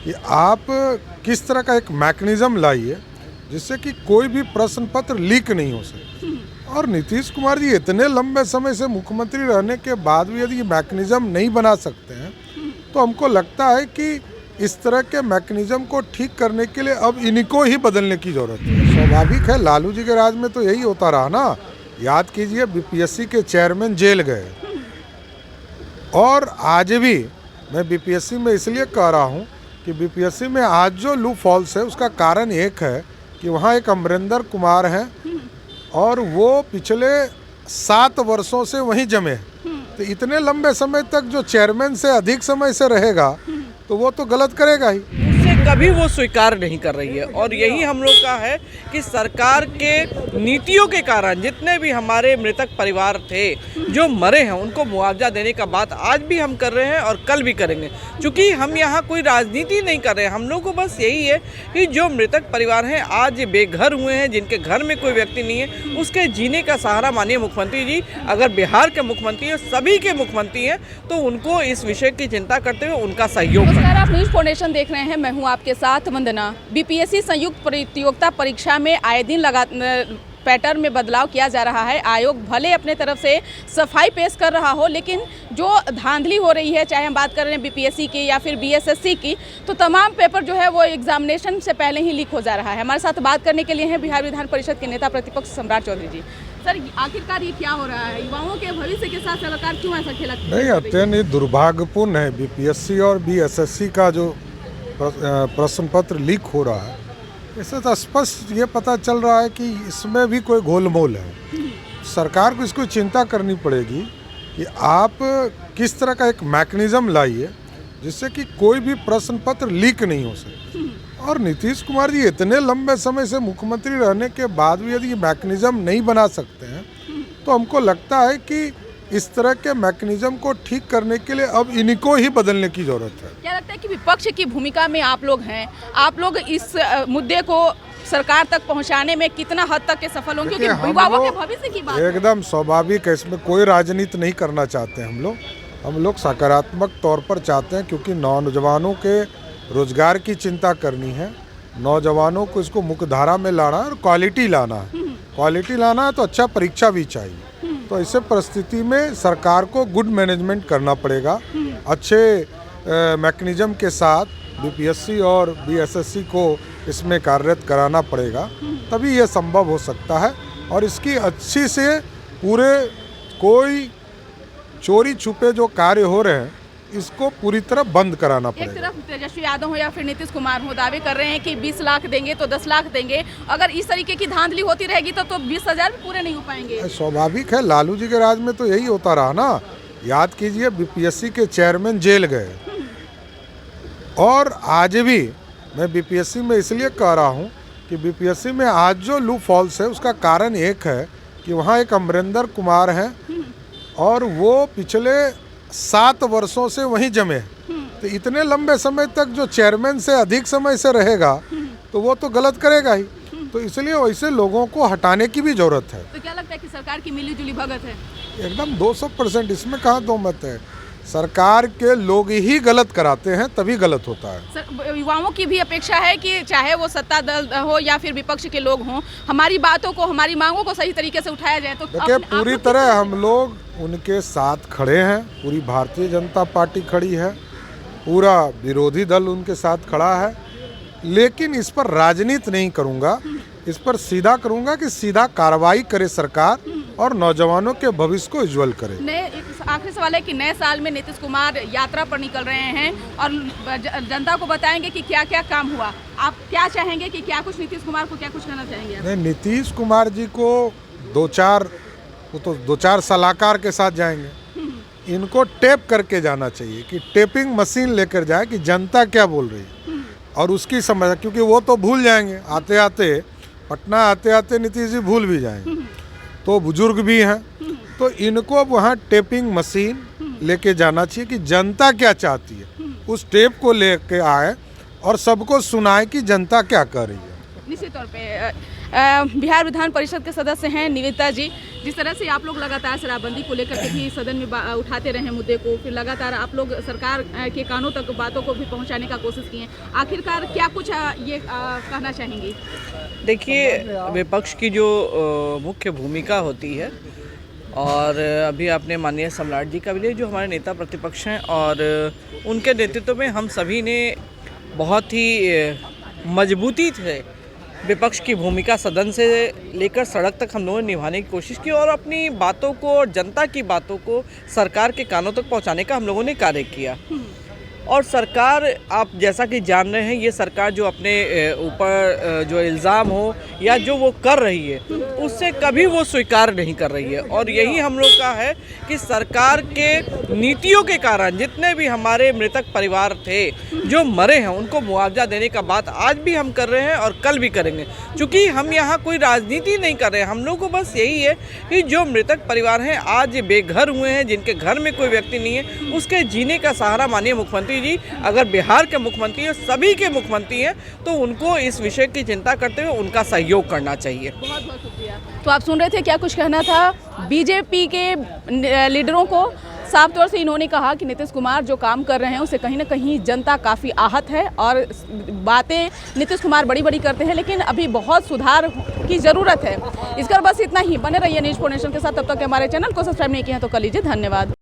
कि आप किस तरह का एक मैकेनिज्म लाइए जिससे कि कोई भी प्रश्न पत्र लीक नहीं हो सके। और नीतीश कुमार जी इतने लंबे समय से मुख्यमंत्री रहने के बाद भी यदि ये मैकेनिज्म नहीं बना सकते हैं तो हमको लगता है कि इस तरह के मैकेनिज्म को ठीक करने के लिए अब इनको ही बदलने की ज़रूरत है। स्वाभाविक है, लालू जी के राज में तो यही होता रहा ना। याद कीजिए, बीपीएससी के चेयरमैन जेल गए और आज भी मैं बीपीएससी में इसलिए कह रहा हूँ कि बीपीएससी में आज जो लूप फॉल्स है उसका कारण एक है कि वहाँ एक अमरिंदर कुमार हैं और वो पिछले 7 वर्षों से वहीं जमे हैं। तो इतने लंबे समय तक जो चेयरमैन से अधिक समय से रहेगा तो वो तो गलत करेगा ही। उसे कभी वो स्वीकार नहीं कर रही है। और यही हम लोग का है कि सरकार के नीतियों के कारण जितने भी हमारे मृतक परिवार थे जो मरे हैं उनको मुआवजा देने का बात आज भी हम कर रहे हैं और कल भी करेंगे। क्योंकि हम यहाँ कोई राजनीति नहीं कर रहे हैं, हम लोग को बस यही है कि जो मृतक परिवार हैं आज बेघर हुए हैं, जिनके घर में कोई व्यक्ति नहीं है, उसके जीने का सहारा माननीय मुख्यमंत्री जी अगर बिहार के मुख्यमंत्री हैं, सभी के मुख्यमंत्री हैं, तो उनको इस विषय की चिंता करते हुए उनका सहयोग नमस्कार, आप न्यूज़ फाउंडेशन देख रहे हैं। मैं हूं आपके साथ वंदना। बीपीएससी संयुक्त प्रतियोगिता परीक्षा में आए दिन पैटर्न में बदलाव किया जा रहा है। आयोग भले अपने तरफ से सफाई पेश कर रहा हो, लेकिन जो धांधली हो रही है, चाहे हम बात कर रहे हैं बीपीएससी की या फिर बीएसएससी की, तो तमाम पेपर जो है वो एग्जामिनेशन से पहले ही लीक हो जा रहा है। हमारे साथ बात करने के लिए हैं बिहार विधान परिषद के नेता प्रतिपक्ष सम्राट चौधरी जी। सर, आखिरकार ये क्या हो रहा है? युवाओं के भविष्य के साथ सरकार क्यों ऐसा खेला? नहीं, अत्यंत दुर्भाग्यपूर्ण है। बीपीएससी और बीएसएससी का जो प्रश्न पत्र लीक हो रहा है, इससे तो स्पष्ट ये पता चल रहा है कि इसमें भी कोई गोलमोल है। सरकार को इसको चिंता करनी पड़ेगी कि आप किस तरह का एक मैकेनिज्म लाइए जिससे कि कोई भी प्रश्न पत्र लीक नहीं हो सके। और नीतीश कुमार जी इतने लंबे समय से मुख्यमंत्री रहने के बाद भी यदि ये मैकेनिज्म नहीं बना सकते हैं तो हमको लगता है कि इस तरह के मैकेनिज्म को ठीक करने के लिए अब इनको ही बदलने की ज़रूरत है। क्या लगता है कि विपक्ष की भूमिका में आप लोग हैं, आप लोग इस मुद्दे को सरकार तक पहुंचाने में कितना हद तक के सफल होंगे? क्योंकि युवाओं के भविष्य की बात एकदम स्वाभाविक है, इसमें कोई राजनीति नहीं करना चाहते हम लोग सकारात्मक तौर पर चाहते हैं, क्योंकि नौजवानों के रोजगार की चिंता करनी है, नौजवानों को इसको मुख्यधारा में लाना है और क्वालिटी लाना है तो अच्छा परीक्षा भी चाहिए। तो ऐसे परिस्थिति में सरकार को गुड मैनेजमेंट करना पड़ेगा, अच्छे मैकेनिज्म के साथ बीपीएससी और बीएसएससी को इसमें कार्यरत कराना पड़ेगा, तभी ये संभव हो सकता है। और इसकी अच्छी से पूरे कोई चोरी छुपे जो कार्य हो रहे हैं इसको पूरी तरह बंद कराना पड़ेगा। एक तरफ तेजस्वी यादव हो या फिर नीतीश कुमार हो, दावे कर रहे हैं कि 20 लाख देंगे तो 10 लाख देंगे। अगर इस तरीके की धांधली होती रहेगी तो 20,000 भी पूरे नहीं हो पाएंगे। स्वाभाविक है, लालू जी के राज में तो यही होता रहा ना। याद कीजिए, बीपीएससी के चेयरमैन जेल गए और आज भी मैं बीपीएससी में इसलिए कह रहा हूँ कि बीपीएससी में आज जो लूप फॉल्स है उसका कारण एक है कि वहाँ एक अमरिंदर कुमार हैं और वो पिछले 7 वर्षों से वहीं जमे हैं। तो इतने लंबे समय तक जो चेयरमैन से अधिक समय से रहेगा तो वो तो गलत करेगा ही। तो इसलिए वैसे लोगों को हटाने की भी जरूरत है। तो क्या लगता है कि सरकार की मिलीजुली भगत है? एकदम 200%, इसमें कहाँ दो मत है। सरकार के लोग ही गलत कराते हैं, तभी गलत होता है। सर, युवाओं की भी अपेक्षा है कि चाहे वो सत्ता दल हो या फिर विपक्ष के लोग हों, हमारी बातों को, हमारी मांगों को सही तरीके से उठाया जाए। तो देखिए, पूरी तरह हम लोग उनके साथ खड़े हैं, पूरी भारतीय जनता पार्टी खड़ी है, पूरा विरोधी दल उनके साथ खड़ा है। लेकिन इस पर राजनीति नहीं करूँगा, इस पर सीधा करूँगा कि सीधा कार्रवाई करे सरकार और नौजवानों के भविष्य को उज्जवल करे। आखिरी सवाल है कि नए साल में नीतीश कुमार यात्रा पर निकल रहे हैं और जनता को बताएंगे कि क्या क्या काम हुआ। आप क्या चाहेंगे कि क्या कुछ नीतीश कुमार को क्या कुछ कहना चाहेंगे? नहीं, नीतीश कुमार जी को दो चार सलाहकार के साथ जाएंगे। इनको टेप करके जाना चाहिए कि टेपिंग मशीन लेकर जाए कि जनता क्या बोल रही है और उसकी समझ, क्योंकि वो तो भूल जाएंगे। पटना आते आते नीतीश जी भूल भी जाएंगे, तो बुजुर्ग भी हैं, तो इनको अब वहाँ टेपिंग मशीन लेके जाना चाहिए कि जनता क्या चाहती है, उस टेप को लेके आए और सबको सुनाए कि जनता क्या कर रही है। निश्चित तौर पे बिहार विधान परिषद के सदस्य हैं निवेदिता जी। जिस तरह से आप लोग लगातार शराबबंदी को लेकर के भी सदन में उठाते रहे मुद्दे को, फिर लगातार आप लोग सरकार के कानों तक बातों को भी पहुंचाने का कोशिश की है, आखिरकार क्या कुछ ये कहना चाहेंगी? देखिए, विपक्ष की जो मुख्य भूमिका होती है, और अभी आपने माननीय सम्राट जी का भी लिया, जो हमारे नेता प्रतिपक्ष हैं, और उनके नेतृत्व में हम सभी ने बहुत ही मजबूती से विपक्ष की भूमिका सदन से लेकर सड़क तक हम लोगों ने निभाने की कोशिश की, और अपनी बातों को और जनता की बातों को सरकार के कानों तक पहुंचाने का हम लोगों ने कार्य किया। और सरकार, आप जैसा कि जान रहे हैं, ये सरकार जो अपने ऊपर जो इल्ज़ाम हो या जो वो कर रही है, उससे कभी वो स्वीकार नहीं कर रही है। और यही हम लोग का है कि सरकार के नीतियों के कारण जितने भी हमारे मृतक परिवार थे जो मरे हैं, उनको मुआवजा देने का बात आज भी हम कर रहे हैं और कल भी करेंगे। क्योंकि हम यहाँ कोई राजनीति नहीं कर रहे हैं, हम लोग को बस यही है कि जो मृतक परिवार हैं, आज बेघर हुए हैं, जिनके घर में कोई व्यक्ति नहीं है, उसके जीने का सहारा माननीय मुख्यमंत्री जी, अगर बिहार के मुख्यमंत्री और सभी के मुख्यमंत्री हैं, तो उनको इस विषय की चिंता करते हुए उनका सहयोग करना चाहिए। बहुत बहुत शुक्रिया। तो आप सुन रहे थे क्या कुछ कहना था बीजेपी के लीडरों को। साफ तौर से इन्होंने कहा कि नीतीश कुमार जो काम कर रहे हैं उससे कहीं ना कहीं जनता काफ़ी आहत है, और बातें नीतीश कुमार बड़ी बड़ी करते हैं, लेकिन अभी बहुत सुधार की ज़रूरत है। इसका बस इतना ही। बने रहिए न्यूज़ 4 नेशन के साथ। तब तक हमारे चैनल को सब्सक्राइब नहीं किया है तो कर लीजिए। धन्यवाद।